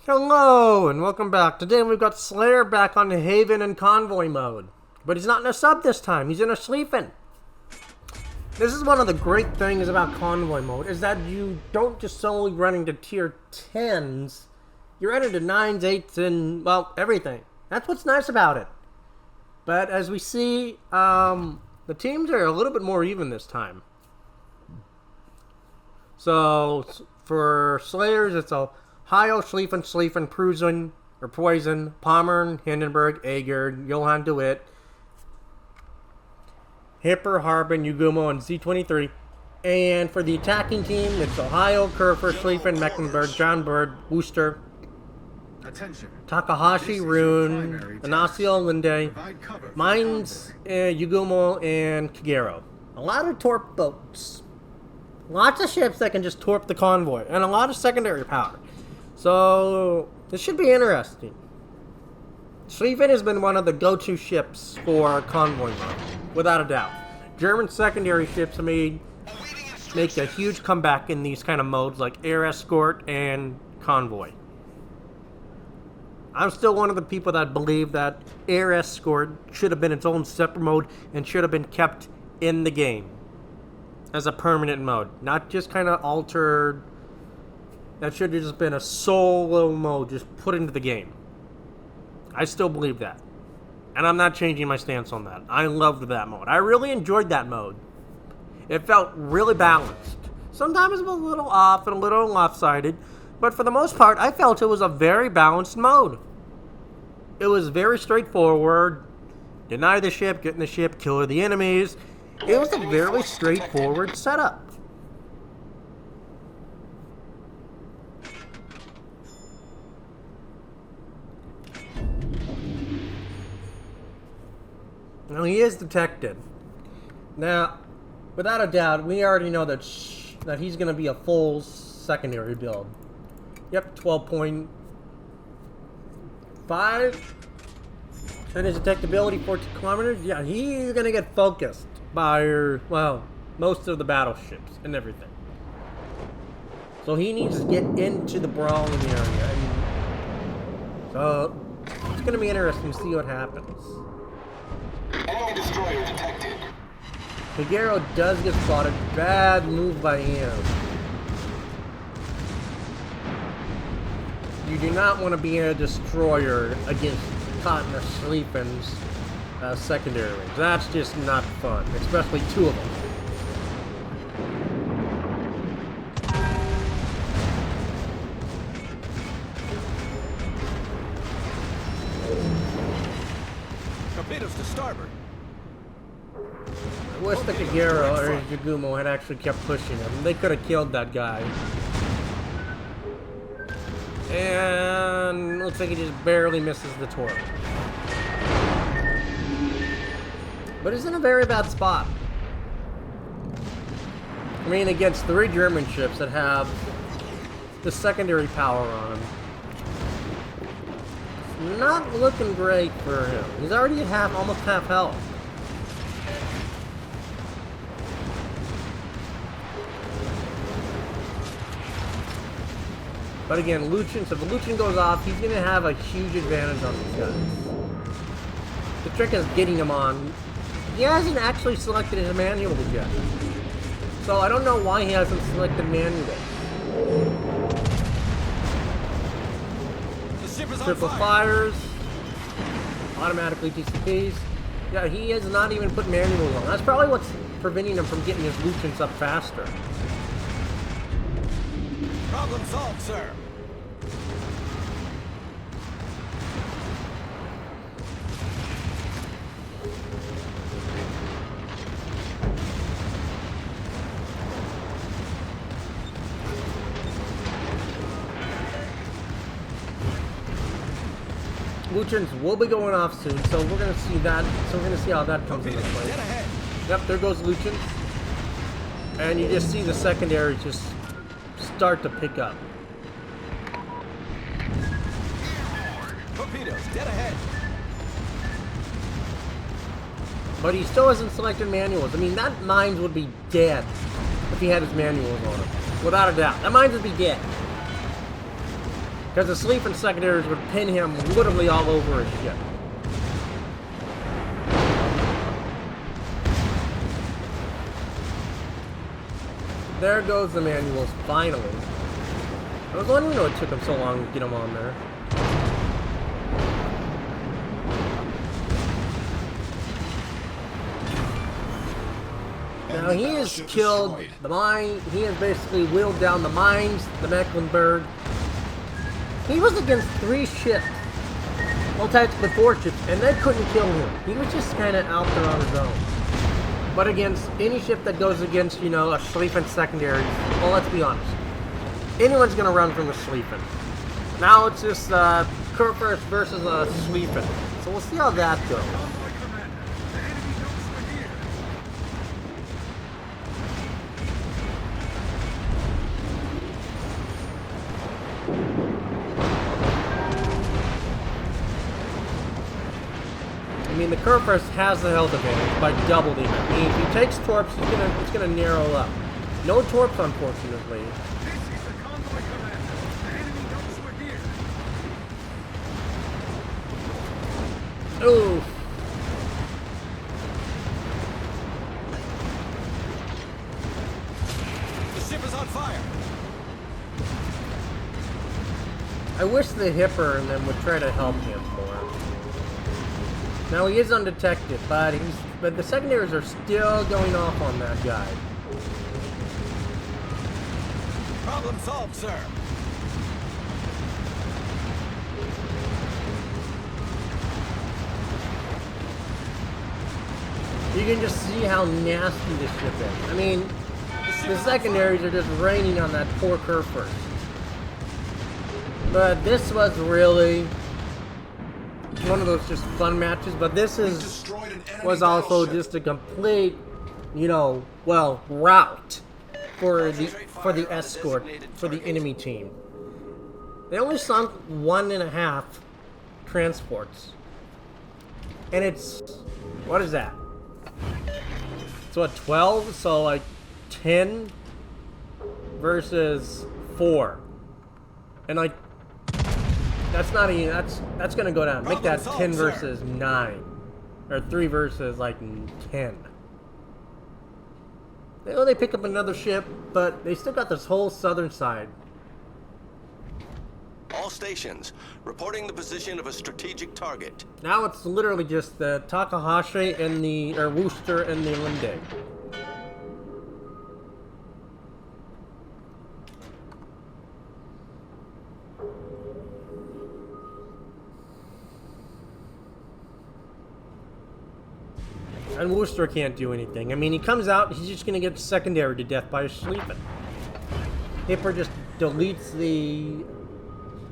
Hello and welcome back. Today we've got Slayer back on the Haven and Convoy mode. But he's not in a sub this time, he's in a Schlieffen. This is one of the great things about Convoy mode, is that you don't just solely run into tier 10s, you run into 9s, 8s, and, well, everything. That's what's nice about it. But as we see, the teams are a little bit more even this time. So, for Slayers, it's a Ohio, Schlieffen, Prusen, or Poison, Pommern, Hindenburg, Ager, Johann DeWitt, Hipper, Harbin, Yugumo, and Z23. And for the attacking team, it's Ohio, Kerfer, Schlieffen, Mecklenburg, John Bird, Worcester, Takahashi, Rune, Anasio, Linde, Mines, Yugumo, and Kagero. A lot of torp boats. Lots of ships that can just torp the convoy, and a lot of secondary power. So, this should be interesting. Schlieffen has been one of the go-to ships for convoy mode, without a doubt. German secondary ships make a huge comeback in these kind of modes like air escort and convoy. I'm still one of the people that believe that air escort should have been its own separate mode and should have been kept in the game as a permanent mode, not just kind of altered. That should have just been a solo mode just put into the game. I still believe that. And I'm not changing my stance on that. I loved that mode. I really enjoyed that mode. It felt really balanced. Sometimes it was a little off and a little lopsided, but for the most part, I felt it was a very balanced mode. It was very straightforward. Deny the ship, get in the ship, kill the enemies. It was a very straightforward setup. Now, he is detected. Now, without a doubt, we already know that he's going to be a full secondary build. Yep, 12.5. And his detectability, 14 kilometers. Yeah, he's going to get focused by, well, most of the battleships and everything. So he needs to get into the brawling area. So, it's going to be interesting to see what happens. Enemy destroyer detected. Kagero does get spotted. Bad move by him. You do not want to be a destroyer against Cotton or Schlieffen's secondary range. That's just not fun, especially two of them. Torpedoes to starboard. I wish the Kagero or Yugumo had actually kept pushing him. They could have killed that guy. And looks like he just barely misses the torp. But he's in a very bad spot. I mean, against 3 German ships that have the secondary power on them. Not looking great for him. He's already at almost half health. But again, Luchin, so if Luchin goes off, he's going to have a huge advantage on these guys. The trick is getting him on. He hasn't actually selected his manual yet. So I don't know why he hasn't selected manual. Triple fires. Automatically TCPs. Yeah, he has not even put manuals on. That's probably what's preventing him from getting his Luchins up faster. Problem solved, sir. Luchins will be going off soon, so we're going to see that. So we're going to see how that comes into play. Yep, there goes Luchins. And you just see the secondary just start to pick up. Torpedoes, dead ahead. But he still hasn't selected manuals. I mean, that mines would be dead if he had his manuals on him. Without a doubt. That mines would be dead. Because the Schlieffen secondaries would pin him literally all over his ship. There goes the manuals, finally. I was wondering why it took him so long to get him on there. Now he has killed the mine, he has basically wheeled down the mines, the Mecklenburg. He was against 3 ships, well, technically 4 ships, and they couldn't kill him. He was just kind of out there on his own. But against any ship that goes against, you know, a Schlieffen secondary, well, let's be honest, anyone's going to run from the Schlieffen. Now it's just Kurfürst versus a Schlieffen. So we'll see how that goes. I mean, the Kurfürst has the health advantage by doubling it. I mean, if he takes torps, it's gonna narrow up. No torps, unfortunately. This is the Convoy commander. The enemy knows we're here. Ooh. The ship is on fire. I wish the Hipper and them would try to help him more. Now he is undetected, but the secondaries are still going off on that guy. Problem solved, sir. You can just see how nasty this ship is. I mean, the secondaries are just raining on that poor Kurfürst. But this was really one of those just fun matches, but this was also just a complete, you know, well, rout for the escort, for the enemy team. They only sunk 1.5 transports. And it's, what is that? So at 12, so like 10 versus 4. And like, that's not even, that's gonna go down. Make that 10 versus 9. Or 3 versus like 10. They pick up another ship, but they still got this whole southern side. All stations, reporting the position of a strategic target. Now it's literally just the Takahashi and the, or Worcester and the Linde. And Worcester can't do anything. I mean, he comes out, he's just gonna get secondary to death by a Schlieffen. Hipper just deletes the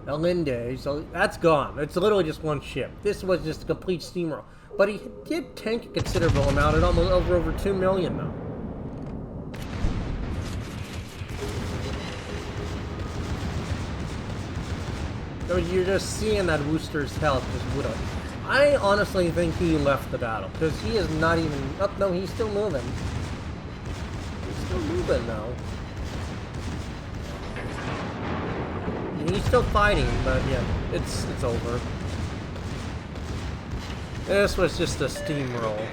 Linde, so that's gone. It's literally just one ship. This was just a complete steamroll. But he did tank a considerable amount, at almost over 2 million though. So you're just seeing that Worcester's health just whittle. I honestly think he left the battle, because he is not even, oh no, he's still moving. He's still moving though. He's still fighting, but yeah, it's over. This was just a steamroll.